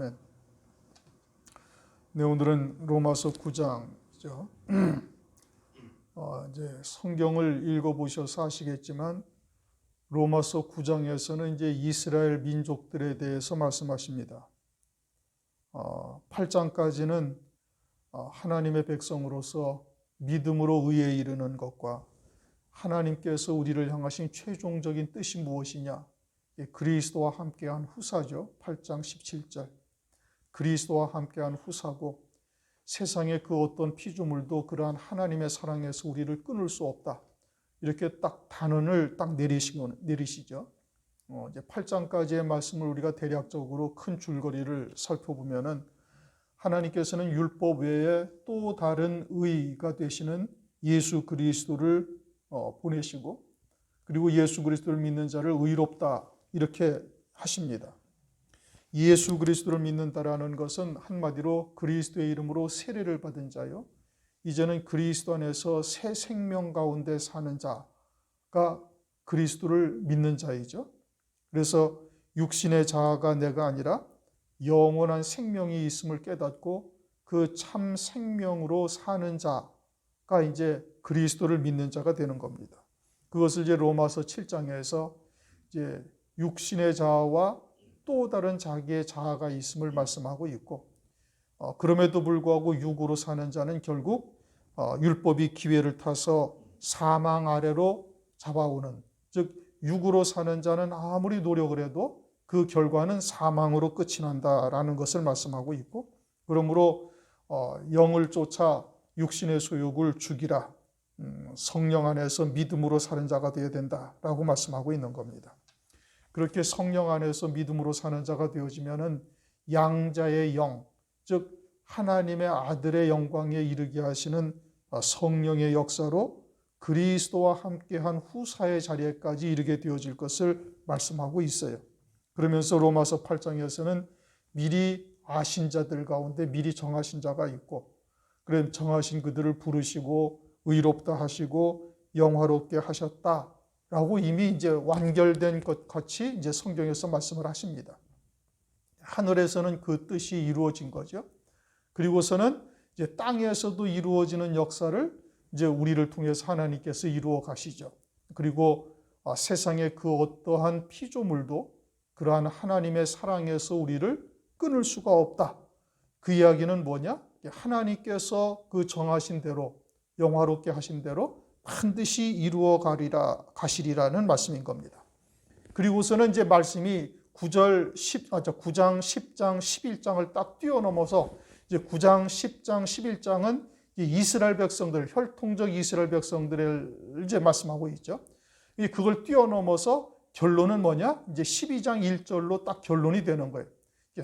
아멘. 네, 오늘은 로마서 9장이죠. 이제 성경을 읽어보셔서 아시겠지만 로마서 9장에서는 이제 이스라엘 민족들에 대해서 말씀하십니다. 8장까지는 하나님의 백성으로서 믿음으로 의에 이르는 것과 하나님께서 우리를 향하신 최종적인 뜻이 무엇이냐, 그리스도와 함께한 후사죠. 8장 17절. 그리스도와 함께한 후사고 세상의 그 어떤 피조물도 그러한 하나님의 사랑에서 우리를 끊을 수 없다. 이렇게 딱 단언을 딱 내리시죠. 이제 8장까지의 말씀을 우리가 대략적으로 큰 줄거리를 살펴보면은 하나님께서는 율법 외에 또 다른 의가 되시는 예수 그리스도를 보내시고 그리고 예수 그리스도를 믿는 자를 의롭다 이렇게 하십니다. 예수 그리스도를 믿는다라는 것은 한마디로 그리스도의 이름으로 세례를 받은 자요. 이제는 그리스도 안에서 새 생명 가운데 사는 자가 그리스도를 믿는 자이죠. 그래서 육신의 자아가 내가 아니라 영원한 생명이 있음을 깨닫고 그 참 생명으로 사는 자가 이제 그리스도를 믿는 자가 되는 겁니다. 그것을 이제 로마서 7장에서 이제 육신의 자아와 또 다른 자기의 자아가 있음을 말씀하고 있고, 그럼에도 불구하고 육으로 사는 자는 결국 율법이 기회를 타서 사망 아래로 잡아오는, 즉 육으로 사는 자는 아무리 노력을 해도 그 결과는 사망으로 끝이 난다라는 것을 말씀하고 있고, 그러므로 영을 쫓아 육신의 소욕을 죽이라, 성령 안에서 믿음으로 사는 자가 되어야 된다라고 말씀하고 있는 겁니다. 그렇게 성령 안에서 믿음으로 사는 자가 되어지면은 양자의 영, 즉 하나님의 아들의 영광에 이르게 하시는 성령의 역사로 그리스도와 함께한 후사의 자리에까지 이르게 되어질 것을 말씀하고 있어요. 그러면서 로마서 8장에서는 미리 아신 자들 가운데 미리 정하신 자가 있고, 그래 정하신 그들을 부르시고 의롭다 하시고 영화롭게 하셨다라고 이미 이제 완결된 것 같이 이제 성경에서 말씀을 하십니다. 하늘에서는 그 뜻이 이루어진 거죠. 그리고서는 이제 땅에서도 이루어지는 역사를 이제 우리를 통해서 하나님께서 이루어 가시죠. 그리고 세상의 그 어떠한 피조물도 그러한 하나님의 사랑에서 우리를 끊을 수가 없다. 그 이야기는 뭐냐? 하나님께서 그 정하신 대로 영화롭게 하신 대로 반드시 이루어 가시리라는 말씀인 겁니다. 그리고서는 이제 말씀이 9장, 10장, 11장을 딱 뛰어넘어서 이제 9장, 10장, 11장은 이스라엘 백성들, 혈통적 이스라엘 백성들을 이제 말씀하고 있죠. 그걸 뛰어넘어서 결론은 뭐냐? 이제 12장 1절로 딱 결론이 되는 거예요.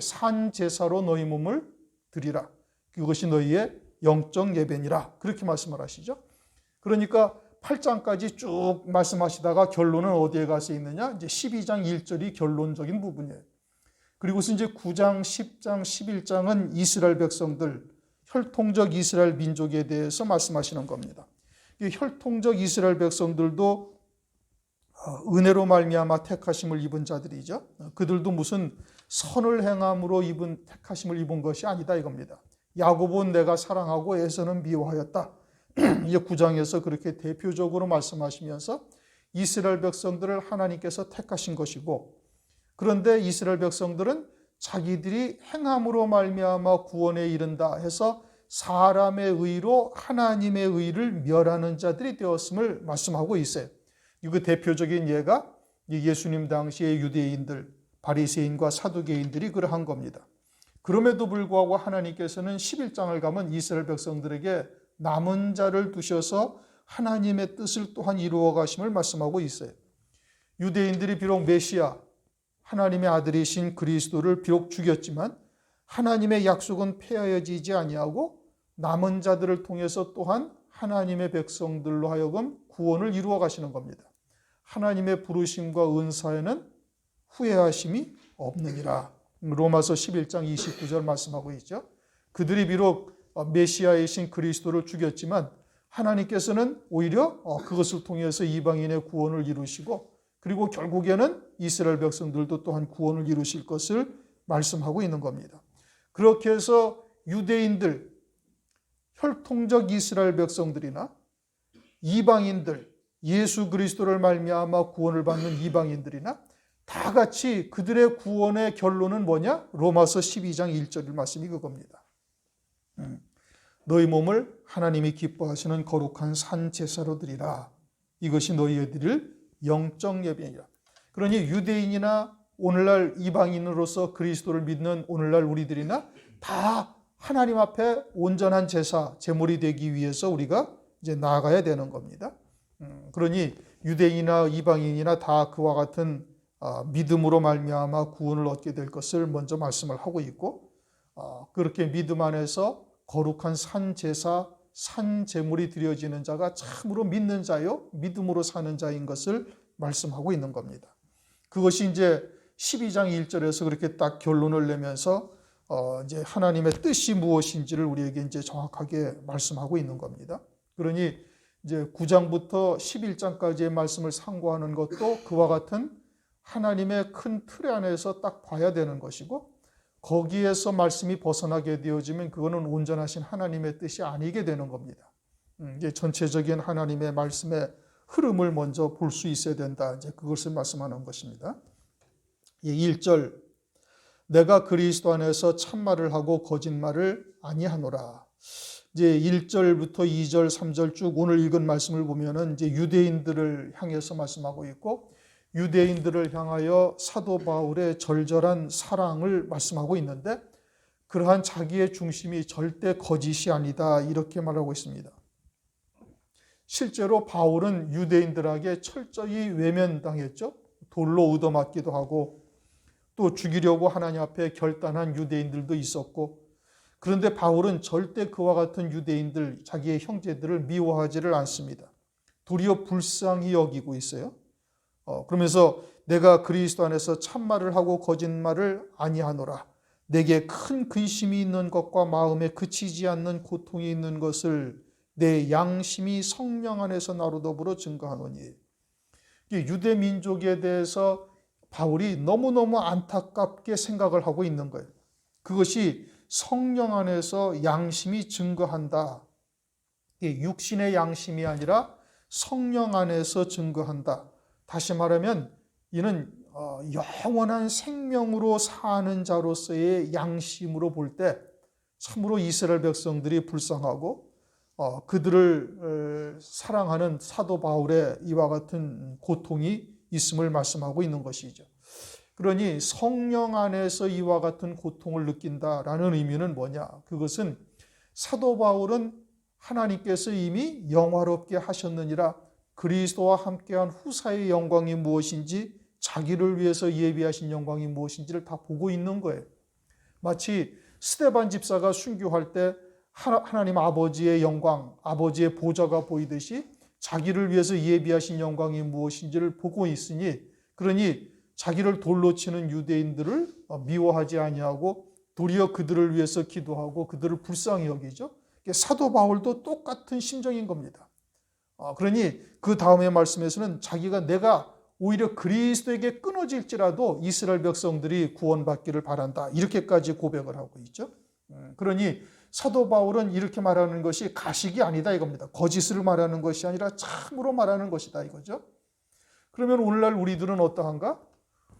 산 제사로 너희 몸을 드리라. 그것이 너희의 영적 예배니라. 그렇게 말씀을 하시죠. 그러니까 8장까지 쭉 말씀하시다가 결론은 어디에 가서 있느냐? 이제 12장 1절이 결론적인 부분이에요. 그리고서 이제 9장, 10장, 11장은 이스라엘 백성들, 혈통적 이스라엘 민족에 대해서 말씀하시는 겁니다. 이 혈통적 이스라엘 백성들도 은혜로 말미암아 택하심을 입은 자들이죠. 그들도 무슨 선을 행함으로 택하심을 입은 것이 아니다 이겁니다. 야곱은 내가 사랑하고 에서는 미워하였다. 이제 9장에서 그렇게 대표적으로 말씀하시면서 이스라엘 백성들을 하나님께서 택하신 것이고, 그런데 이스라엘 백성들은 자기들이 행함으로 말미암아 구원에 이른다 해서 사람의 의로 하나님의 의를 멸하는 자들이 되었음을 말씀하고 있어요. 그 대표적인 예가 예수님 당시의 유대인들, 바리새인과 사두개인들이 그러한 겁니다. 그럼에도 불구하고 하나님께서는 11장을 가면 이스라엘 백성들에게 남은 자를 두셔서 하나님의 뜻을 또한 이루어 가심을 말씀하고 있어요. 유대인들이 비록 메시아, 하나님의 아들이신 그리스도를 비록 죽였지만 하나님의 약속은 폐하여지지 아니하고 남은 자들을 통해서 또한 하나님의 백성들로 하여금 구원을 이루어 가시는 겁니다. 하나님의 부르심과 은사에는 후회하심이 없느니라. 로마서 11장 29절 말씀하고 있죠. 그들이 비록 메시아이신 그리스도를 죽였지만 하나님께서는 오히려 그것을 통해서 이방인의 구원을 이루시고, 그리고 결국에는 이스라엘 백성들도 또한 구원을 이루실 것을 말씀하고 있는 겁니다. 그렇게 해서 유대인들, 혈통적 이스라엘 백성들이나 이방인들, 예수 그리스도를 말미암아 구원을 받는 이방인들이나 다 같이 그들의 구원의 결론은 뭐냐? 로마서 12장 1절 말씀이 그겁니다. 너희 몸을 하나님이 기뻐하시는 거룩한 산 제사로 드리라. 이것이 너희의 드릴 영적 예배니라. 그러니 유대인이나 오늘날 이방인으로서 그리스도를 믿는 오늘날 우리들이나 다 하나님 앞에 온전한 제사, 제물이 되기 위해서 우리가 이제 나아가야 되는 겁니다. 그러니 유대인이나 이방인이나 다 그와 같은 믿음으로 말미암아 구원을 얻게 될 것을 먼저 말씀을 하고 있고, 그렇게 믿음 안에서 거룩한 산 제사, 산 제물이 드려지는 자가 참으로 믿는 자요, 믿음으로 사는 자인 것을 말씀하고 있는 겁니다. 그것이 이제 12장 1절에서 그렇게 딱 결론을 내면서 이제 하나님의 뜻이 무엇인지를 우리에게 이제 정확하게 말씀하고 있는 겁니다. 그러니 이제 9장부터 11장까지의 말씀을 상고하는 것도 그와 같은 하나님의 큰 틀 안에서 딱 봐야 되는 것이고, 거기에서 말씀이 벗어나게 되어지면 그거는 온전하신 하나님의 뜻이 아니게 되는 겁니다. 이제 전체적인 하나님의 말씀의 흐름을 먼저 볼 수 있어야 된다. 이제 그것을 말씀하는 것입니다. 1절, 내가 그리스도 안에서 참말을 하고 거짓말을 아니하노라. 이제 1절부터 2절, 3절 쭉 오늘 읽은 말씀을 보면은 이제 유대인들을 향해서 말씀하고 있고, 유대인들을 향하여 사도 바울의 절절한 사랑을 말씀하고 있는데, 그러한 자기의 중심이 절대 거짓이 아니다, 이렇게 말하고 있습니다. 실제로 바울은 유대인들에게 철저히 외면당했죠. 돌로 얻어맞기도 하고 또 죽이려고 하나님 앞에 결단한 유대인들도 있었고, 그런데 바울은 절대 그와 같은 유대인들, 자기의 형제들을 미워하지를 않습니다. 도리어 불쌍히 여기고 있어요. 그러면서 내가 그리스도 안에서 참말을 하고 거짓말을 아니하노라. 내게 큰 근심이 있는 것과 마음에 그치지 않는 고통이 있는 것을 내 양심이 성령 안에서 나로 더불어 증거하노니. 유대 민족에 대해서 바울이 너무너무 안타깝게 생각을 하고 있는 거예요. 그것이 성령 안에서 양심이 증거한다. 육신의 양심이 아니라 성령 안에서 증거한다. 다시 말하면 이는 영원한 생명으로 사는 자로서의 양심으로 볼 때 참으로 이스라엘 백성들이 불쌍하고 그들을 사랑하는 사도 바울의 이와 같은 고통이 있음을 말씀하고 있는 것이죠. 그러니 성령 안에서 이와 같은 고통을 느낀다라는 의미는 뭐냐? 그것은 사도 바울은 하나님께서 이미 영화롭게 하셨느니라 그리스도와 함께한 후사의 영광이 무엇인지, 자기를 위해서 예비하신 영광이 무엇인지를 다 보고 있는 거예요. 마치 스데반 집사가 순교할 때 하나님 아버지의 영광, 아버지의 보좌가 보이듯이 자기를 위해서 예비하신 영광이 무엇인지를 보고 있으니, 그러니 자기를 돌로 치는 유대인들을 미워하지 아니하고 도리어 그들을 위해서 기도하고 그들을 불쌍히 여기죠. 사도 바울도 똑같은 심정인 겁니다. 그러니 그 다음의 말씀에서는 자기가 내가 오히려 그리스도에게 끊어질지라도 이스라엘 백성들이 구원받기를 바란다, 이렇게까지 고백을 하고 있죠. 그러니 사도 바울은 이렇게 말하는 것이 가식이 아니다 이겁니다. 거짓을 말하는 것이 아니라 참으로 말하는 것이다 이거죠. 그러면 오늘날 우리들은 어떠한가?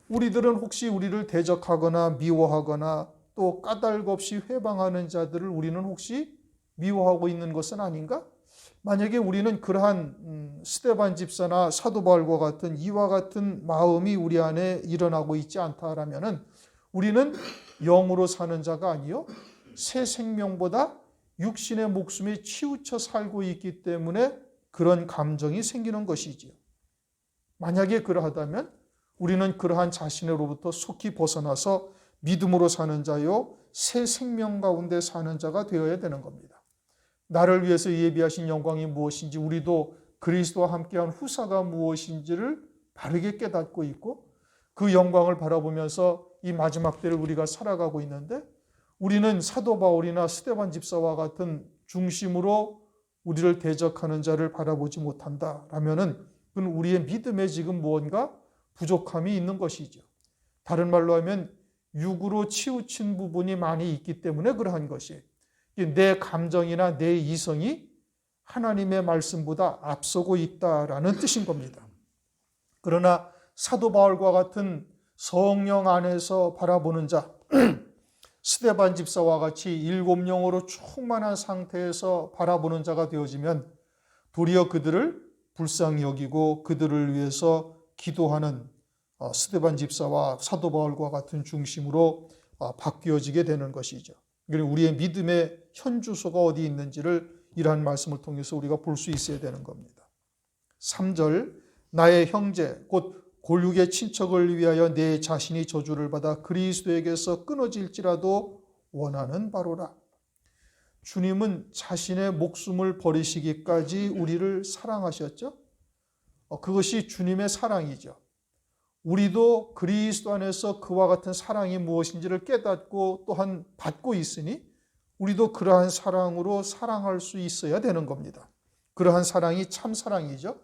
우리들은 혹시 우리를 대적하거나 미워하거나 또 까닭 없이 회방하는 자들을 우리는 혹시 미워하고 있는 것은 아닌가? 만약에 우리는 그러한 스데반 집사나 사도 바울과 같은 이와 같은 마음이 우리 안에 일어나고 있지 않다라면은 우리는 영으로 사는 자가 아니요 새 생명보다 육신의 목숨에 치우쳐 살고 있기 때문에 그런 감정이 생기는 것이지요. 만약에 그러하다면 우리는 그러한 자신으로부터 속히 벗어나서 믿음으로 사는 자요 새 생명 가운데 사는 자가 되어야 되는 겁니다. 나를 위해서 예비하신 영광이 무엇인지, 우리도 그리스도와 함께한 후사가 무엇인지를 바르게 깨닫고 있고 그 영광을 바라보면서 이 마지막 때를 우리가 살아가고 있는데, 우리는 사도 바울이나 스데반 집사와 같은 중심으로 우리를 대적하는 자를 바라보지 못한다라면은 그건 우리의 믿음에 지금 무언가 부족함이 있는 것이죠. 다른 말로 하면 육으로 치우친 부분이 많이 있기 때문에 그러한 것이, 내 감정이나 내 이성이 하나님의 말씀보다 앞서고 있다라는 뜻인 겁니다. 그러나 사도 바울과 같은 성령 안에서 바라보는 자, 스데반 집사와 같이 일곱 영으로 충만한 상태에서 바라보는 자가 되어지면 도리어 그들을 불쌍히 여기고 그들을 위해서 기도하는 스데반 집사와 사도 바울과 같은 중심으로 바뀌어지게 되는 것이죠. 우리의 믿음의 현주소가 어디 있는지를 이러한 말씀을 통해서 우리가 볼 수 있어야 되는 겁니다. 3절, 나의 형제 곧 골육의 친척을 위하여 내 자신이 저주를 받아 그리스도에게서 끊어질지라도 원하는 바로라. 주님은 자신의 목숨을 버리시기까지 우리를 사랑하셨죠. 그것이 주님의 사랑이죠. 우리도 그리스도 안에서 그와 같은 사랑이 무엇인지를 깨닫고 또한 받고 있으니 우리도 그러한 사랑으로 사랑할 수 있어야 되는 겁니다. 그러한 사랑이 참 사랑이죠.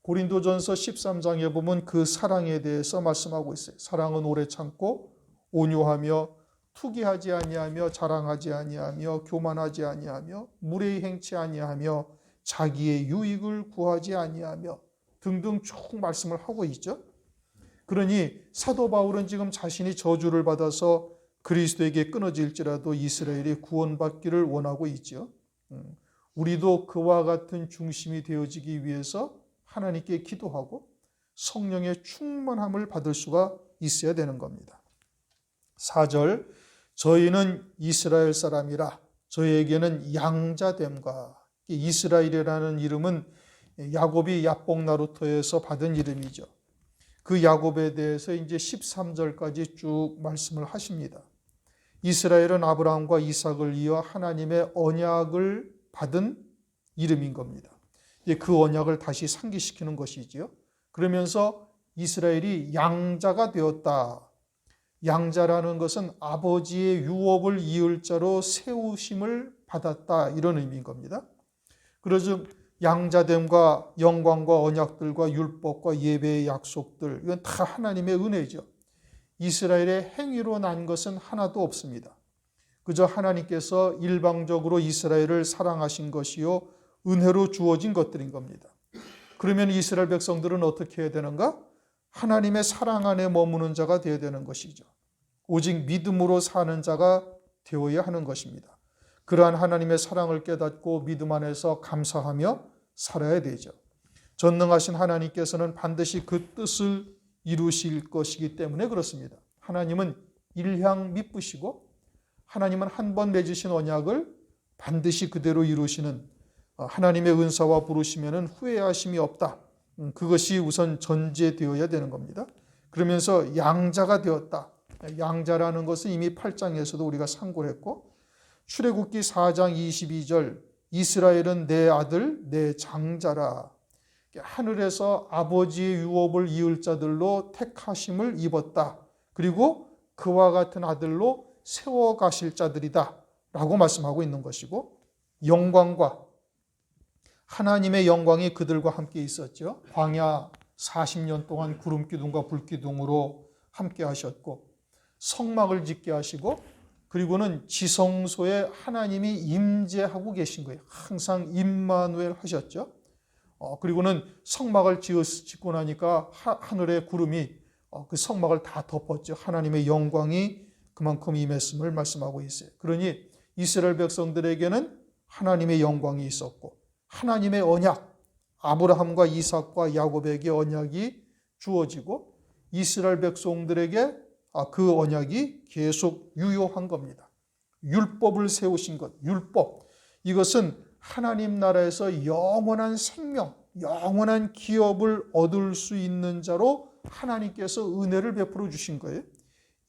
고린도전서 13장에 보면 그 사랑에 대해서 말씀하고 있어요. 사랑은 오래 참고 온유하며 투기하지 아니하며 자랑하지 아니하며 교만하지 아니하며 무례히 행치 아니하며 자기의 유익을 구하지 아니하며 등등 쭉 말씀을 하고 있죠. 그러니 사도 바울은 지금 자신이 저주를 받아서 그리스도에게 끊어질지라도 이스라엘이 구원받기를 원하고 있죠. 우리도 그와 같은 중심이 되어지기 위해서 하나님께 기도하고 성령의 충만함을 받을 수가 있어야 되는 겁니다. 4절, 저희는 이스라엘 사람이라 저희에게는 양자됨과, 이스라엘이라는 이름은 야곱이 야복 나루터에서 받은 이름이죠. 그 야곱에 대해서 이제 13절까지 쭉 말씀을 하십니다. 이스라엘은 아브라함과 이삭을 이어 하나님의 언약을 받은 이름인 겁니다. 그 언약을 다시 상기시키는 것이지요. 그러면서 이스라엘이 양자가 되었다. 양자라는 것은 아버지의 유업을 이을 자로 세우심을 받았다, 이런 의미인 겁니다. 그래서 양자됨과 영광과 언약들과 율법과 예배의 약속들, 이건 다 하나님의 은혜죠. 이스라엘의 행위로 난 것은 하나도 없습니다. 그저 하나님께서 일방적으로 이스라엘을 사랑하신 것이요 은혜로 주어진 것들인 겁니다. 그러면 이스라엘 백성들은 어떻게 해야 되는가? 하나님의 사랑 안에 머무는 자가 되어야 되는 것이죠. 오직 믿음으로 사는 자가 되어야 하는 것입니다. 그러한 하나님의 사랑을 깨닫고 믿음 안에서 감사하며 살아야 되죠. 전능하신 하나님께서는 반드시 그 뜻을 이루실 것이기 때문에 그렇습니다. 하나님은 일향 미쁘시고 하나님은 한 번 맺으신 언약을 반드시 그대로 이루시는 하나님의 은사와 부르시면은 후회하심이 없다. 그것이 우선 전제되어야 되는 겁니다. 그러면서 양자가 되었다. 양자라는 것은 이미 8장에서도 우리가 상고를 했고, 출애굽기 4장 22절, 이스라엘은 내 아들 내 장자라. 하늘에서 아버지의 유업을 이을 자들로 택하심을 입었다. 그리고 그와 같은 아들로 세워 가실 자들이다 라고 말씀하고 있는 것이고, 영광과 하나님의 영광이 그들과 함께 있었죠. 광야 40년 동안 구름 기둥과 불 기둥으로 함께 하셨고, 성막을 짓게 하시고, 그리고는 지성소에 하나님이 임재하고 계신 거예요. 항상 임마누엘 하셨죠. 그리고는 성막을 짓고 나니까 하늘의 구름이 그 성막을 다 덮었죠. 하나님의 영광이 그만큼 임했음을 말씀하고 있어요. 그러니 이스라엘 백성들에게는 하나님의 영광이 있었고, 하나님의 언약, 아브라함과 이삭과 야곱에게 언약이 주어지고, 이스라엘 백성들에게 그 언약이 계속 유효한 겁니다. 율법을 세우신 것, 율법, 이것은 하나님 나라에서 영원한 생명, 영원한 기업을 얻을 수 있는 자로 하나님께서 은혜를 베풀어 주신 거예요.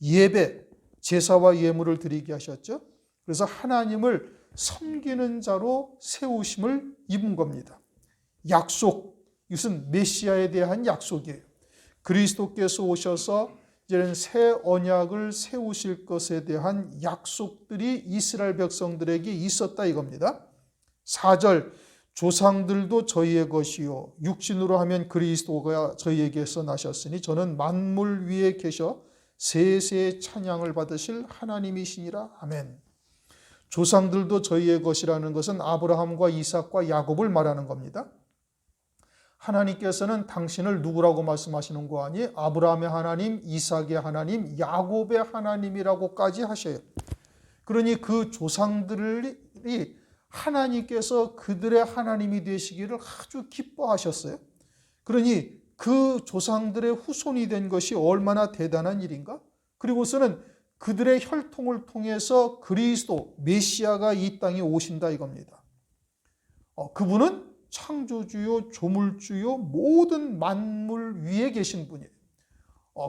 예배, 제사와 예물을 드리게 하셨죠. 그래서 하나님을 섬기는 자로 세우심을 입은 겁니다. 약속, 이것은 메시아에 대한 약속이에요. 그리스도께서 오셔서 이제는 새 언약을 세우실 것에 대한 약속들이 이스라엘 백성들에게 있었다 이겁니다. 4절, 조상들도 저희의 것이요 육신으로 하면 그리스도가 저희에게서 나셨으니 저는 만물 위에 계셔 세세의 찬양을 받으실 하나님이시니라. 아멘. 조상들도 저희의 것이라는 것은 아브라함과 이삭과 야곱을 말하는 겁니다. 하나님께서는 당신을 누구라고 말씀하시는 거 아니? 아브라함의 하나님, 이삭의 하나님, 야곱의 하나님이라고까지 하셔요. 그러니 그 조상들이 하나님께서 그들의 하나님이 되시기를 아주 기뻐하셨어요. 그러니 그 조상들의 후손이 된 것이 얼마나 대단한 일인가? 그리고서는 그들의 혈통을 통해서 그리스도, 메시아가 이 땅에 오신다 이겁니다. 그분은 창조주요, 조물주요, 모든 만물 위에 계신 분이에요.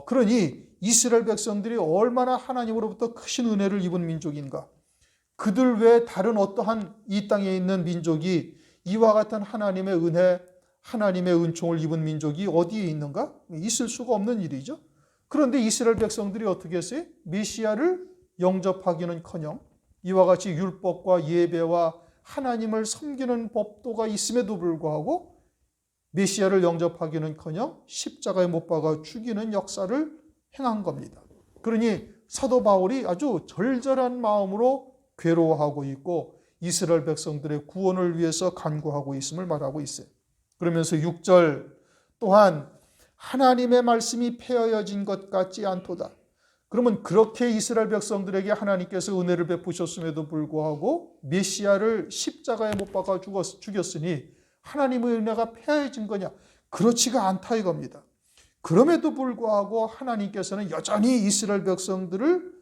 그러니 이스라엘 백성들이 얼마나 하나님으로부터 크신 은혜를 입은 민족인가? 그들 외에 다른 어떠한 이 땅에 있는 민족이 이와 같은 하나님의 은혜, 하나님의 은총을 입은 민족이 어디에 있는가? 있을 수가 없는 일이죠. 그런데 이스라엘 백성들이 어떻게 했어요? 메시아를 영접하기는커녕 이와 같이 율법과 예배와 하나님을 섬기는 법도가 있음에도 불구하고 메시아를 영접하기는커녕 십자가에 못 박아 죽이는 역사를 행한 겁니다. 그러니 사도 바울이 아주 절절한 마음으로 괴로워하고 있고 이스라엘 백성들의 구원을 위해서 간구하고 있음을 말하고 있어요. 그러면서 6절 또한 하나님의 말씀이 폐허여진 것 같지 않도다. 그러면 그렇게 이스라엘 백성들에게 하나님께서 은혜를 베푸셨음에도 불구하고 메시아를 십자가에 못 박아 죽였으니 하나님의 은혜가 폐허해진 거냐? 그렇지가 않다 이겁니다. 그럼에도 불구하고 하나님께서는 여전히 이스라엘 백성들을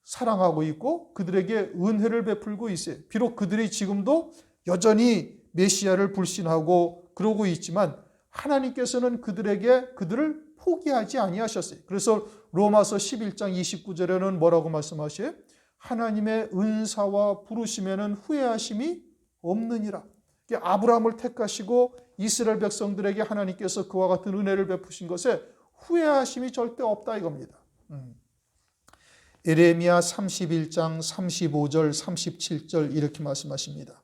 사랑하고 있고 그들에게 은혜를 베풀고 있어요. 비록 그들이 지금도 여전히 메시아를 불신하고 그러고 있지만 하나님께서는 그들을 포기하지 아니하셨어요. 그래서 로마서 11장 29절에는 뭐라고 말씀하셔요? 하나님의 은사와 부르심에는 후회하심이 없느니라. 아브라함을 택하시고 이스라엘 백성들에게 하나님께서 그와 같은 은혜를 베푸신 것에 후회하심이 절대 없다 이겁니다. 에레미야 31장 35절 37절 이렇게 말씀하십니다.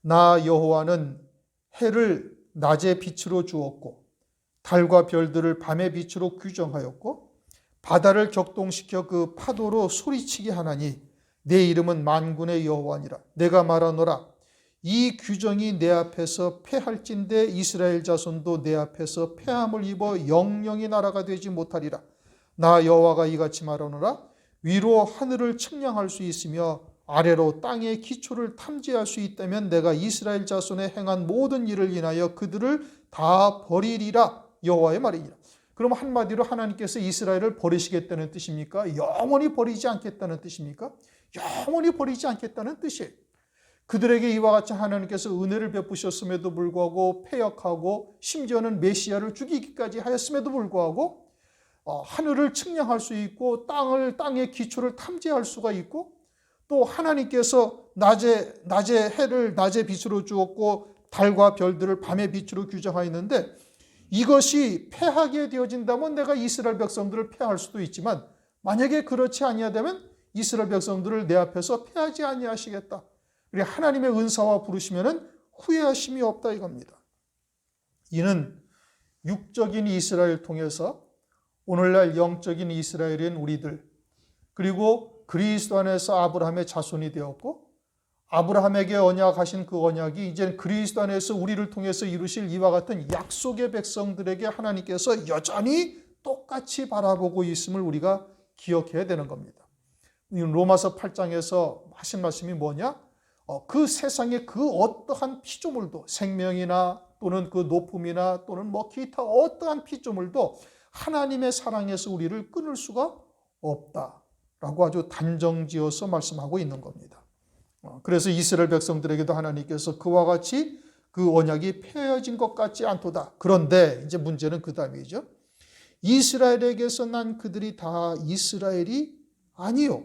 나 여호와는 해를 낮의 빛으로 주었고 달과 별들을 밤의 빛으로 규정하였고 바다를 격동시켜 그 파도로 소리치게 하나니 내 이름은 만군의 여호와니라. 내가 말하노라 이 규정이 내 앞에서 패할진대 이스라엘 자손도 내 앞에서 패함을 입어 영영이 나라가 되지 못하리라. 나 여호와가 이같이 말하노라 위로 하늘을 측량할 수 있으며 아래로 땅의 기초를 탐지할 수 있다면 내가 이스라엘 자손에 행한 모든 일을 인하여 그들을 다 버리리라. 여호와의 말이니라. 그럼 한마디로 하나님께서 이스라엘을 버리시겠다는 뜻입니까? 영원히 버리지 않겠다는 뜻입니까? 영원히 버리지 않겠다는 뜻이에요. 그들에게 이와 같이 하나님께서 은혜를 베푸셨음에도 불구하고 패역하고 심지어는 메시아를 죽이기까지 하였음에도 불구하고 하늘을 측량할 수 있고 땅의 기초를 탐지할 수가 있고 또 하나님께서 낮에 해를 낮의 빛으로 주었고 달과 별들을 밤의 빛으로 규정하였는데 이것이 패하게 되어진다면 내가 이스라엘 백성들을 패할 수도 있지만 만약에 그렇지 아니하다면 이스라엘 백성들을 내 앞에서 패하지 아니하시겠다. 그래 하나님의 은사와 부르시면은 후회하심이 없다 이겁니다. 이는 육적인 이스라엘 통해서 오늘날 영적인 이스라엘인 우리들 그리고 그리스도 안에서 아브라함의 자손이 되었고 아브라함에게 언약하신 그 언약이 이제 그리스도 안에서 우리를 통해서 이루실 이와 같은 약속의 백성들에게 하나님께서 여전히 똑같이 바라보고 있음을 우리가 기억해야 되는 겁니다. 로마서 8장에서 하신 말씀이 뭐냐? 그 세상의 그 어떠한 피조물도 생명이나 또는 그 높음이나 또는 뭐 기타 어떠한 피조물도 하나님의 사랑에서 우리를 끊을 수가 없다라고 아주 단정지어서 말씀하고 있는 겁니다. 그래서 이스라엘 백성들에게도 하나님께서 그와 같이 그 언약이 폐허진 것 같지 않도다. 그런데 이제 문제는 그 다음이죠. 이스라엘에게서 난 그들이 다 이스라엘이 아니요.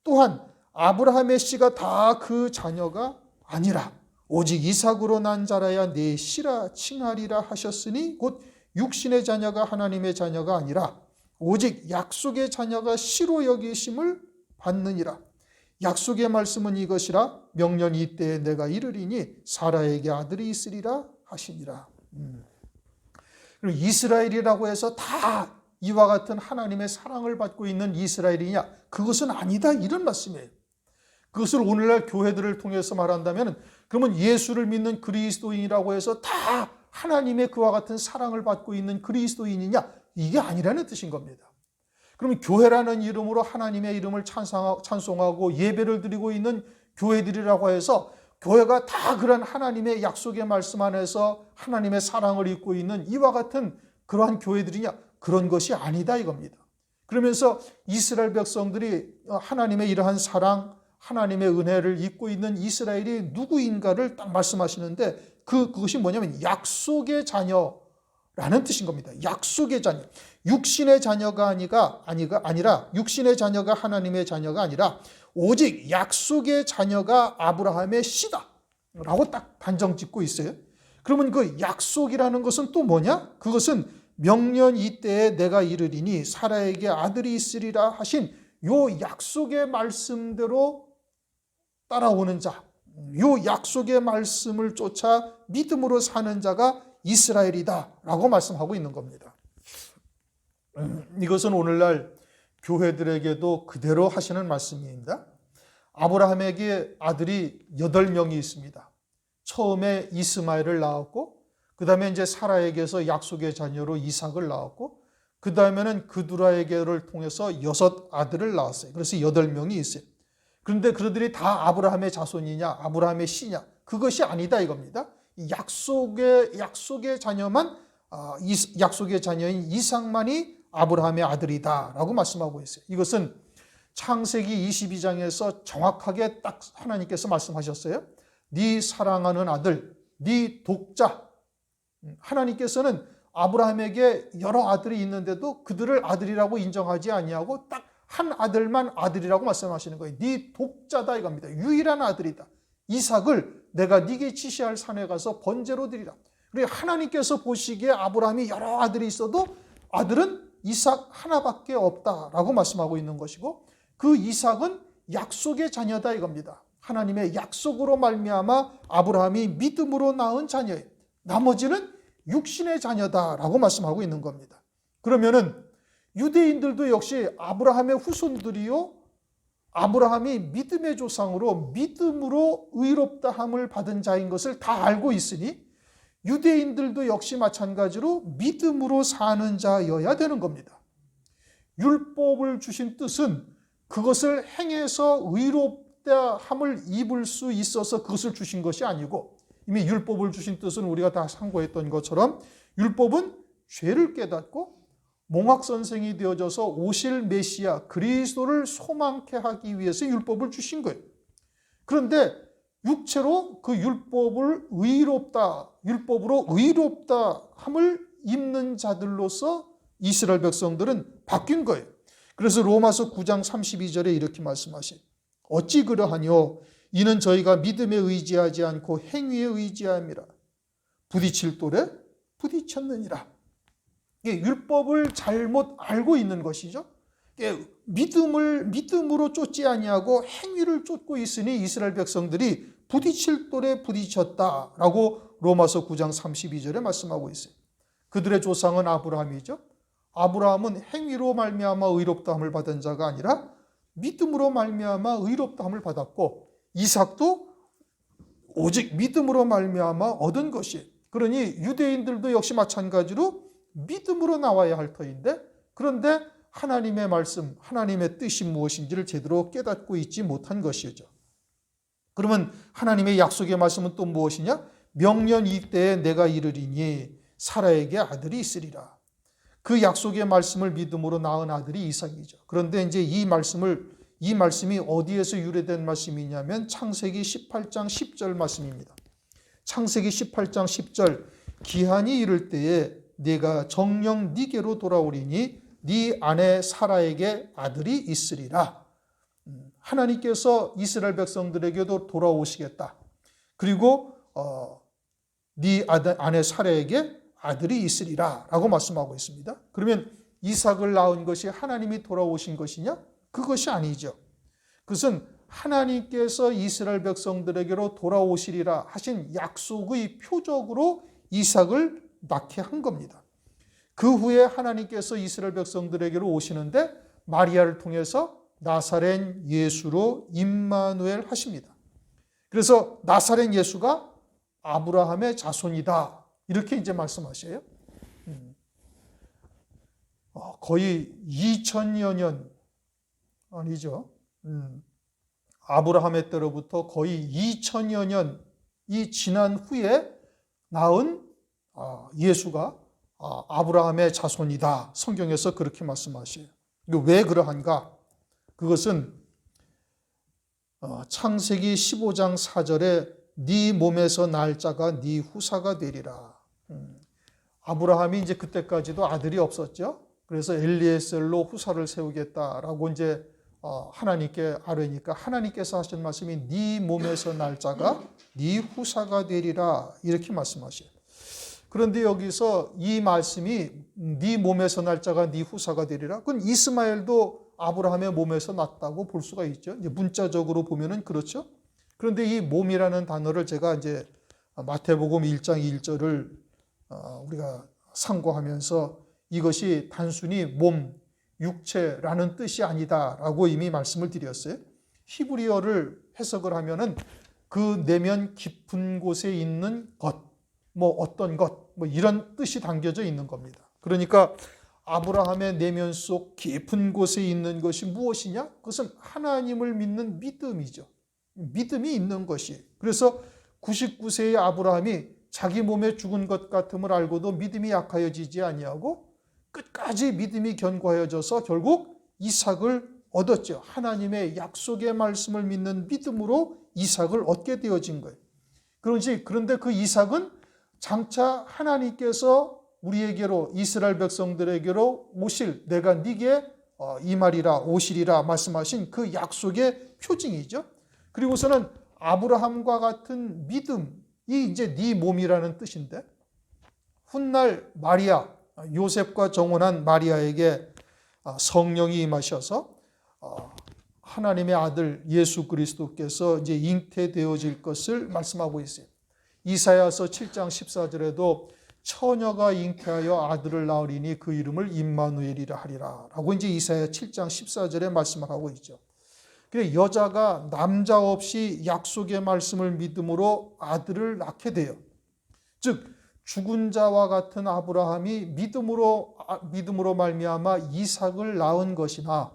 또한 아브라함의 씨가 다 그 자녀가 아니라 오직 이삭으로 난 자라야 내 씨라 칭하리라 하셨으니 곧 육신의 자녀가 하나님의 자녀가 아니라 오직 약속의 자녀가 씨로 여기심을 받느니라. 약속의 말씀은 이것이라 명년 이때에 내가 이르리니 사라에게 아들이 있으리라 하시니라. 이스라엘이라고 해서 다 이와 같은 하나님의 사랑을 받고 있는 이스라엘이냐? 그것은 아니다, 이런 말씀이에요. 그것을 오늘날 교회들을 통해서 말한다면, 그러면 예수를 믿는 그리스도인이라고 해서 다 하나님의 그와 같은 사랑을 받고 있는 그리스도인이냐? 이게 아니라는 뜻인 겁니다. 그러면 교회라는 이름으로 하나님의 이름을 찬송하고 예배를 드리고 있는 교회들이라고 해서 교회가 다 그런 하나님의 약속의 말씀 안에서 하나님의 사랑을 입고 있는 이와 같은 그러한 교회들이냐? 그런 것이 아니다, 이겁니다. 그러면서 이스라엘 백성들이 하나님의 이러한 사랑, 하나님의 은혜를 입고 있는 이스라엘이 누구인가를 딱 말씀하시는데, 그것이 뭐냐면 약속의 자녀라는 뜻인 겁니다. 약속의 자녀. 육신의 자녀가 아니라 육신의 자녀가 하나님의 자녀가 아니라 오직 약속의 자녀가 아브라함의 씨다 라고 딱 단정 짓고 있어요. 그러면 그 약속이라는 것은 또 뭐냐? 그것은 명년 이때에 내가 이르리니 사라에게 아들이 있으리라 하신 요 약속의 말씀대로 따라오는 자, 요 약속의 말씀을 쫓아 믿음으로 사는 자가 이스라엘이다 라고 말씀하고 있는 겁니다. 이것은 오늘날 교회들에게도 그대로 하시는 말씀입니다. 아브라함에게 아들이 8명이 있습니다. 처음에 이스마엘을 낳았고, 그 다음에 이제 사라에게서 약속의 자녀로 이삭을 낳았고, 그 다음에는 그두라에게를 통해서 6 아들을 낳았어요. 그래서 8명이 있어요. 그런데 그들이 다 아브라함의 자손이냐, 아브라함의 씨냐, 그것이 아니다, 이겁니다. 약속의 자녀만, 약속의 자녀인 이삭만이 아브라함의 아들이다라고 말씀하고 있어요. 이것은 창세기 22장에서 정확하게 딱 하나님께서 말씀하셨어요. 네 사랑하는 아들, 네 독자. 하나님께서는 아브라함에게 여러 아들이 있는데도 그들을 아들이라고 인정하지 아니하고 딱 한 아들만 아들이라고 말씀하시는 거예요. 네 독자다, 이겁니다. 유일한 아들이다. 이삭을 내가 네게 지시할 산에 가서 번제로 드리라. 그리고 하나님께서 보시기에 아브라함이 여러 아들이 있어도 아들은 이삭 하나밖에 없다라고 말씀하고 있는 것이고, 그 이삭은 약속의 자녀다, 이겁니다. 하나님의 약속으로 말미암아 아브라함이 믿음으로 낳은 자녀예요. 나머지는 육신의 자녀다라고 말씀하고 있는 겁니다. 그러면은 유대인들도 역시 아브라함의 후손들이요, 아브라함이 믿음의 조상으로 믿음으로 의롭다함을 받은 자인 것을 다 알고 있으니 유대인들도 역시 마찬가지로 믿음으로 사는 자여야 되는 겁니다. 율법을 주신 뜻은 그것을 행해서 의롭다함을 입을 수 있어서 그것을 주신 것이 아니고, 이미 율법을 주신 뜻은 우리가 다 상고했던 것처럼 율법은 죄를 깨닫고 몽학선생이 되어져서 오실 메시아 그리스도를 소망케 하기 위해서 율법을 주신 거예요. 그런데 육체로 그 율법으로 의롭다함을 입는 자들로서 이스라엘 백성들은 바뀐 거예요. 그래서 로마서 9장 32절에 이렇게 말씀하셔요. 어찌 그러하뇨? 이는 저희가 믿음에 의지하지 않고 행위에 의지함이라. 부딪힐 돌에 부딪혔느니라. 율법을 잘못 알고 있는 것이죠. 믿음으로 쫓지 아니하고 행위를 쫓고 있으니 이스라엘 백성들이 부딪힐 돌에 부딪혔다라고 로마서 9장 32절에 말씀하고 있어요. 그들의 조상은 아브라함이죠. 아브라함은 행위로 말미암아 의롭다함을 받은 자가 아니라 믿음으로 말미암아 의롭다함을 받았고, 이삭도 오직 믿음으로 말미암아 얻은 것이에요. 그러니 유대인들도 역시 마찬가지로 믿음으로 나와야 할 터인데, 그런데 하나님의 말씀, 하나님의 뜻이 무엇인지를 제대로 깨닫고 있지 못한 것이죠. 그러면 하나님의 약속의 말씀은 또 무엇이냐? 명년 이때에 내가 이르리니 사라에게 아들이 있으리라. 그 약속의 말씀을 믿음으로 낳은 아들이 이삭이죠. 그런데 이제 이 말씀이 어디에서 유래된 말씀이냐면 창세기 18장 10절 말씀입니다. 창세기 18장 10절, 기한이 이를 때에 네가 정녕 네게로 돌아오리니 네 아내 사라에게 아들이 있으리라. 하나님께서 이스라엘 백성들에게도 돌아오시겠다. 그리고 네 아내 사라에게 아들이 있으리라 라고 말씀하고 있습니다. 그러면 이삭을 낳은 것이 하나님이 돌아오신 것이냐? 그것이 아니죠. 그것은 하나님께서 이스라엘 백성들에게로 돌아오시리라 하신 약속의 표적으로 이삭을 낳게 한 겁니다. 그 후에 하나님께서 이스라엘 백성들에게로 오시는데 마리아를 통해서 나사렛 예수로 임마누엘 하십니다. 그래서 나사렛 예수가 아브라함의 자손이다. 이렇게 이제 말씀하셔요. 거의 2000여 년 아니죠. 아브라함의 때로부터 거의 2000여 년이 지난 후에 낳은 예수가 아브라함의 자손이다. 성경에서 그렇게 말씀하셔요. 왜 그러한가? 그것은 창세기 15장 4절에 네 몸에서 날 자가 네 후사가 되리라. 아브라함이 이제 그때까지도 아들이 없었죠. 그래서 엘리에셀로 후사를 세우겠다라고 이제 하나님께 아뢰니까 하나님께서 하신 말씀이 네 몸에서 날 자가 네 후사가 되리라 이렇게 말씀하셔요. 그런데 여기서 이 말씀이 네 몸에서 날 자가 네 후사가 되리라. 그건 이스마엘도 아브라함의 몸에서 났다고 볼 수가 있죠. 이제 문자적으로 보면은 그렇죠. 그런데 이 몸이라는 단어를 제가 이제 마태복음 1장 1절을 우리가 상고하면서 이것이 단순히 몸, 육체라는 뜻이 아니다라고 이미 말씀을 드렸어요. 히브리어를 해석을 하면은 그 내면 깊은 곳에 있는 것, 어떤 것, 이런 뜻이 담겨져 있는 겁니다. 그러니까 아브라함의 내면 속 깊은 곳에 있는 것이 무엇이냐? 그것은 하나님을 믿는 믿음이죠. 믿음이 있는 것이. 그래서 99세의 아브라함이 자기 몸에 죽은 것 같음을 알고도 믿음이 약하여지지 아니하고 끝까지 믿음이 견고하여져서 결국 이삭을 얻었죠. 하나님의 약속의 말씀을 믿는 믿음으로 이삭을 얻게 되어진 거예요. 그런데 그 이삭은 장차 하나님께서 우리에게로 이스라엘 백성들에게로 오실 내가 네게 임하리라 오시리라 말씀하신 그 약속의 표징이죠. 그리고서는 아브라함과 같은 믿음이 이제 네 몸이라는 뜻인데 훗날 마리아 요셉과 정혼한 마리아에게 성령이 임하셔서 하나님의 아들 예수 그리스도께서 이제 잉태되어질 것을 말씀하고 있어요. 이사야서 7장 14절에도 처녀가 잉태하여 아들을 낳으리니 그 이름을 임마누엘이라 하리라 라고 이제 이사야 7장 14절에 말씀을 하고 있죠. 그래서 여자가 남자 없이 약속의 말씀을 믿음으로 아들을 낳게 돼요. 즉 죽은 자와 같은 아브라함이 믿음으로 말미암아 이삭을 낳은 것이나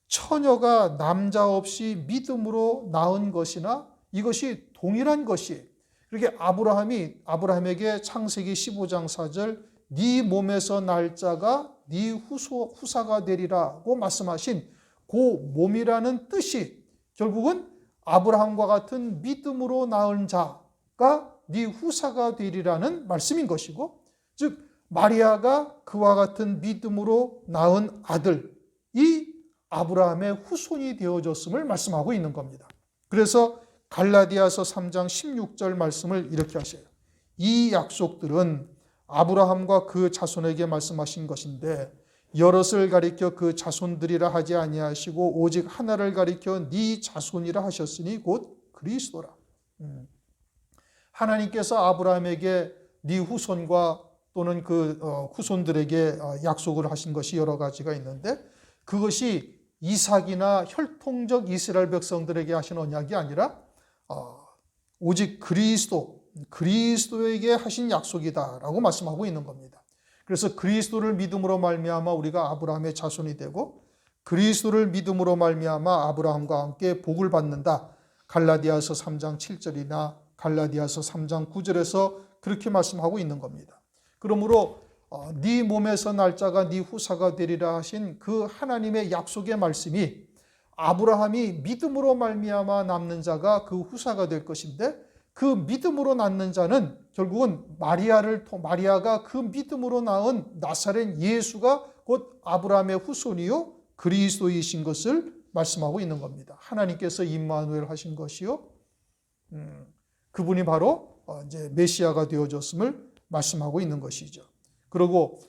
처녀가 남자 없이 믿음으로 낳은 것이나 이것이 동일한 것이에요. 그렇게 아브라함에게 창세기 15장 4절 네 몸에서 날 자가 네 후사가 되리라고 말씀하신 그 몸이라는 뜻이 결국은 아브라함과 같은 믿음으로 낳은 자가 네 후사가 되리라는 말씀인 것이고 즉 마리아가 그와 같은 믿음으로 낳은 아들이 아브라함의 후손이 되어졌음을 말씀하고 있는 겁니다. 그래서 갈라디아서 3장 16절 말씀을 이렇게 하셔요. 이 약속들은 아브라함과 그 자손에게 말씀하신 것인데 여럿을 가리켜 그 자손들이라 하지 아니하시고 오직 하나를 가리켜 네 자손이라 하셨으니 곧 그리스도라. 하나님께서 아브라함에게 네 후손과 또는 그 후손들에게 약속을 하신 것이 여러 가지가 있는데 그것이 이삭이나 혈통적 이스라엘 백성들에게 하신 언약이 아니라 오직 그리스도에게 하신 약속이다라고 말씀하고 있는 겁니다. 그래서 그리스도를 믿음으로 말미암아 우리가 아브라함의 자손이 되고 그리스도를 믿음으로 말미암아 아브라함과 함께 복을 받는다. 갈라디아서 3장 7절이나 갈라디아서 3장 9절에서 그렇게 말씀하고 있는 겁니다. 그러므로 네 몸에서 날 자가 네 후사가 되리라 하신 그 하나님의 약속의 말씀이 아브라함이 믿음으로 말미암아 남는 자가 그 후사가 될 것인데 그 믿음으로 낳는 자는 결국은 마리아가 그 믿음으로 낳은 나사렛 예수가 곧 아브라함의 후손이요 그리스도이신 것을 말씀하고 있는 겁니다. 하나님께서 임마누엘 하신 것이요 그분이 바로 이제 메시아가 되어졌음을 말씀하고 있는 것이죠.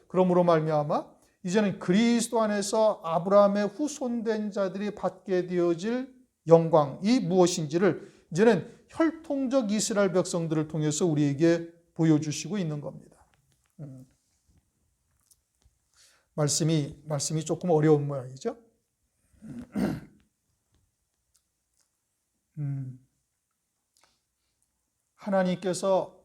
그러므로 말미암아 이제는 그리스도 안에서 아브라함의 후손된 자들이 받게 되어질 영광이 무엇인지를 이제는 혈통적 이스라엘 백성들을 통해서 우리에게 보여주시고 있는 겁니다. 말씀이 조금 어려운 모양이죠. 하나님께서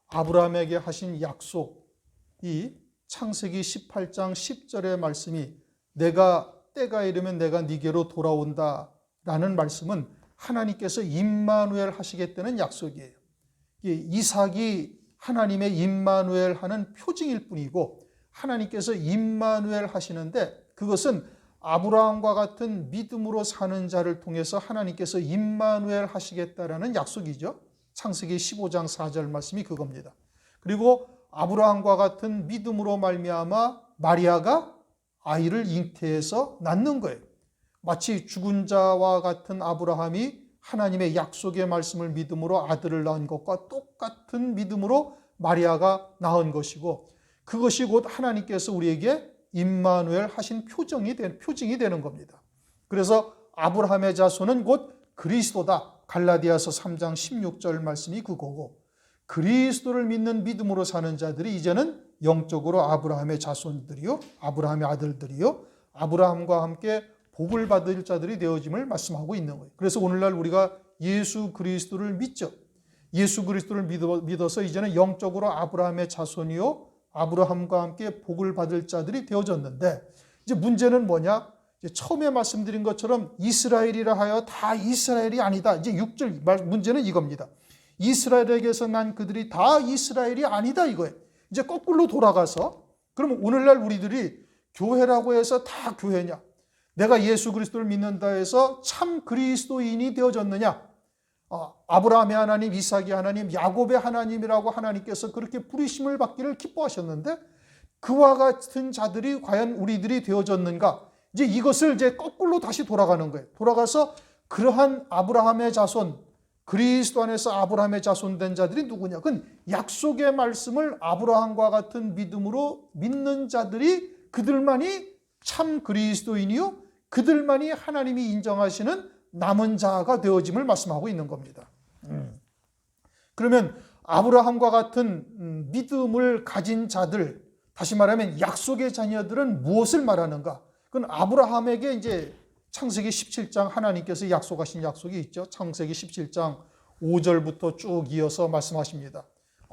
아브라함에게 하신 약속이 창세기 18장 10절의 말씀이 내가 때가 이르면 내가 네게로 돌아온다 라는 말씀은 하나님께서 임마누엘 하시겠다는 약속이에요. 이삭이 하나님의 임마누엘 하는 표징일 뿐이고 하나님께서 임마누엘 하시는데 그것은 아브라함과 같은 믿음으로 사는 자를 통해서 하나님께서 임마누엘 하시겠다라는 약속이죠. 창세기 15장 4절 말씀이 그겁니다. 그리고 아브라함과 같은 믿음으로 말미암아 마리아가 아이를 잉태해서 낳는 거예요. 마치 죽은 자와 같은 아브라함이 하나님의 약속의 말씀을 믿음으로 아들을 낳은 것과 똑같은 믿음으로 마리아가 낳은 것이고 그것이 곧 하나님께서 우리에게 임마누엘 하신 표징이 되는 겁니다. 그래서 아브라함의 자손은 곧 그리스도다. 갈라디아서 3장 16절 말씀이 그거고 그리스도를 믿는 믿음으로 사는 자들이 이제는 영적으로 아브라함의 자손들이요 아브라함의 아들들이요 아브라함과 함께 복을 받을 자들이 되어짐을 말씀하고 있는 거예요. 그래서 오늘날 우리가 예수 그리스도를 믿죠. 예수 그리스도를 믿어서 이제는 영적으로 아브라함의 자손이요 아브라함과 함께 복을 받을 자들이 되어졌는데 이제 문제는 뭐냐? 이제 처음에 말씀드린 것처럼 이스라엘이라 하여 다 이스라엘이 아니다. 이제 6절 문제는 이겁니다. 이스라엘에게서 난 그들이 다 이스라엘이 아니다 이거예요. 이제 거꾸로 돌아가서 그러면 오늘날 우리들이 교회라고 해서 다 교회냐? 내가 예수 그리스도를 믿는다 해서 참 그리스도인이 되어졌느냐? 아브라함의 하나님, 이삭의 하나님, 야곱의 하나님이라고 하나님께서 그렇게 부르심을 받기를 기뻐하셨는데 그와 같은 자들이 과연 우리들이 되어졌는가? 이제 이것을 이제 거꾸로 다시 돌아가는 거예요. 돌아가서 그러한 아브라함의 자손, 그리스도 안에서 아브라함의 자손 된 자들이 누구냐? 그건 약속의 말씀을 아브라함과 같은 믿음으로 믿는 자들이 그들만이 참 그리스도인이요 그들만이 하나님이 인정하시는 남은 자가 되어짐을 말씀하고 있는 겁니다. 그러면 아브라함과 같은 믿음을 가진 자들, 다시 말하면 약속의 자녀들은 무엇을 말하는가? 그건 아브라함에게 이제 창세기 17장 하나님께서 약속하신 약속이 있죠. 창세기 17장 5절부터 쭉 이어서 말씀하십니다.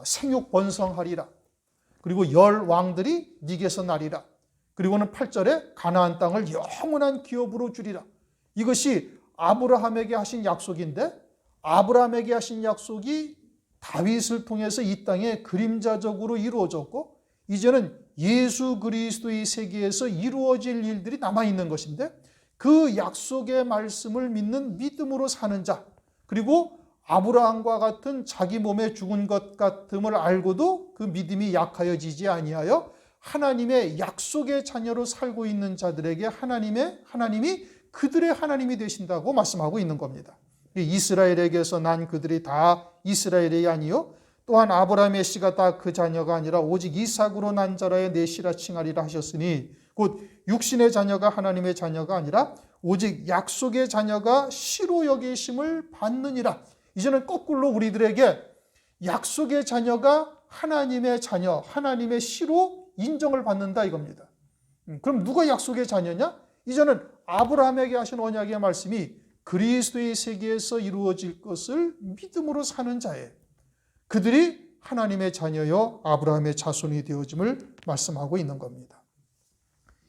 생육 번성하리라. 그리고 열 왕들이 네게서 나리라. 그리고는 8절에 가나안 땅을 영원한 기업으로 주리라. 이것이 아브라함에게 하신 약속인데 아브라함에게 하신 약속이 다윗을 통해서 이 땅에 그림자적으로 이루어졌고 이제는 예수 그리스도의 세계에서 이루어질 일들이 남아있는 것인데 그 약속의 말씀을 믿는 믿음으로 사는 자 그리고 아브라함과 같은 자기 몸에 죽은 것 같음을 알고도 그 믿음이 약하여지지 아니하여 하나님의 약속의 자녀로 살고 있는 자들에게 하나님이 그들의 하나님이 되신다고 말씀하고 있는 겁니다. 이스라엘에게서 난 그들이 다 이스라엘이 아니요 또한 아브라함의 씨가 다 그 자녀가 아니라 오직 이삭으로 난 자라의 내 씨라 칭하리라 하셨으니 곧 육신의 자녀가 하나님의 자녀가 아니라 오직 약속의 자녀가 씨로 여기심을 받느니라. 이제는 거꾸로 우리들에게 약속의 자녀가 하나님의 자녀, 하나님의 씨로 인정을 받는다 이겁니다. 그럼 누가 약속의 자녀냐? 이제는 아브라함에게 하신 언약의 말씀이 그리스도의 세계에서 이루어질 것을 믿음으로 사는 자예요. 그들이 하나님의 자녀여 아브라함의 자손이 되어짐을 말씀하고 있는 겁니다.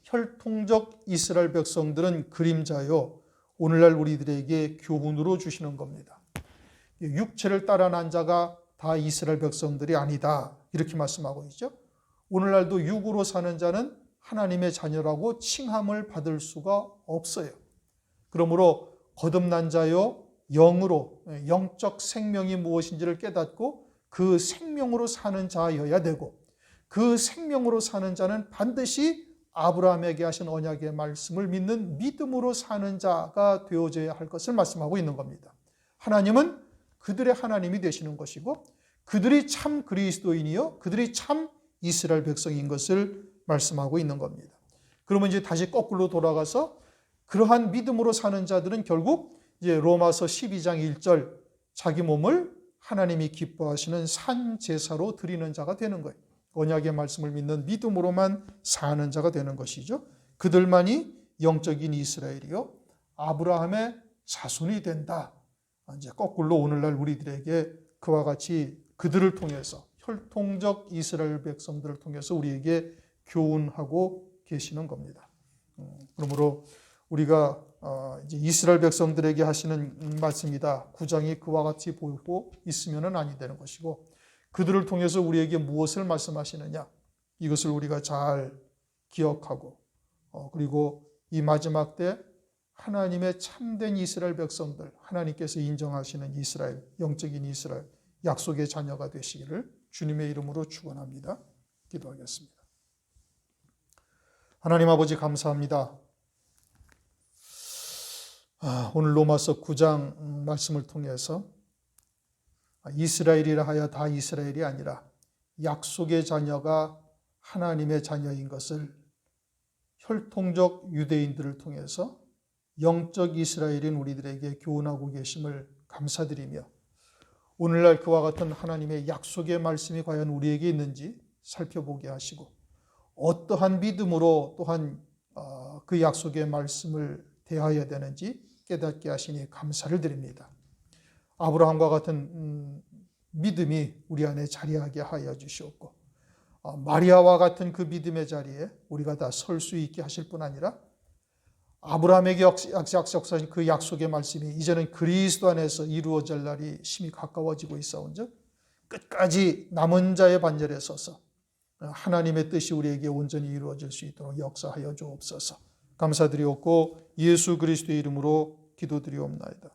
혈통적 이스라엘 백성들은 그림자요 오늘날 우리들에게 교훈으로 주시는 겁니다. 육체를 따라 난 자가 다 이스라엘 백성들이 아니다 이렇게 말씀하고 있죠. 오늘날도 육으로 사는 자는 하나님의 자녀라고 칭함을 받을 수가 없어요. 그러므로 거듭난 자요 영으로 영적 생명이 무엇인지를 깨닫고 그 생명으로 사는 자여야 되고 그 생명으로 사는 자는 반드시 아브라함에게 하신 언약의 말씀을 믿는 믿음으로 사는 자가 되어져야 할 것을 말씀하고 있는 겁니다. 하나님은 그들의 하나님이 되시는 것이고 그들이 참 그리스도인이요 그들이 참 이스라엘 백성인 것을 말씀하고 있는 겁니다. 그러면 이제 다시 거꾸로 돌아가서 그러한 믿음으로 사는 자들은 결국 이제 로마서 12장 1절 자기 몸을 하나님이 기뻐하시는 산 제사로 드리는 자가 되는 거예요. 언약의 말씀을 믿는 믿음으로만 사는 자가 되는 것이죠. 그들만이 영적인 이스라엘이요 아브라함의 자손이 된다. 이제 거꾸로 오늘날 우리들에게 그와 같이 그들을 통해서 혈통적 이스라엘 백성들을 통해서 우리에게 교훈하고 계시는 겁니다. 그러므로 우리가 이제 이스라엘 백성들에게 하시는 말씀이다. 9장이 그와 같이 보고 있으면은 아니 되는 것이고 그들을 통해서 우리에게 무엇을 말씀하시느냐 이것을 우리가 잘 기억하고 그리고 이 마지막 때 하나님의 참된 이스라엘 백성들 하나님께서 인정하시는 이스라엘 영적인 이스라엘 약속의 자녀가 되시기를 주님의 이름으로 축원합니다. 기도하겠습니다. 하나님 아버지 감사합니다. 오늘 로마서 9장 말씀을 통해서 이스라엘이라 하여 다 이스라엘이 아니라 약속의 자녀가 하나님의 자녀인 것을 혈통적 유대인들을 통해서 영적 이스라엘인 우리들에게 교훈하고 계심을 감사드리며 오늘날 그와 같은 하나님의 약속의 말씀이 과연 우리에게 있는지 살펴보게 하시고 어떠한 믿음으로 또한 그 약속의 말씀을 대하여야 되는지 깨닫게 하시니 감사를 드립니다. 아브라함과 같은 믿음이 우리 안에 자리하게 하여 주시옵고 마리아와 같은 그 믿음의 자리에 우리가 다 설 수 있게 하실 뿐 아니라 아브라함에게 약속하신 그 약속의 말씀이 이제는 그리스도 안에서 이루어질 날이 심히 가까워지고 있사온즉 끝까지 남은 자의 반열에 서서 하나님의 뜻이 우리에게 온전히 이루어질 수 있도록 역사하여 주옵소서. 감사드리옵고 예수 그리스도의 이름으로 기도드리옵나이다.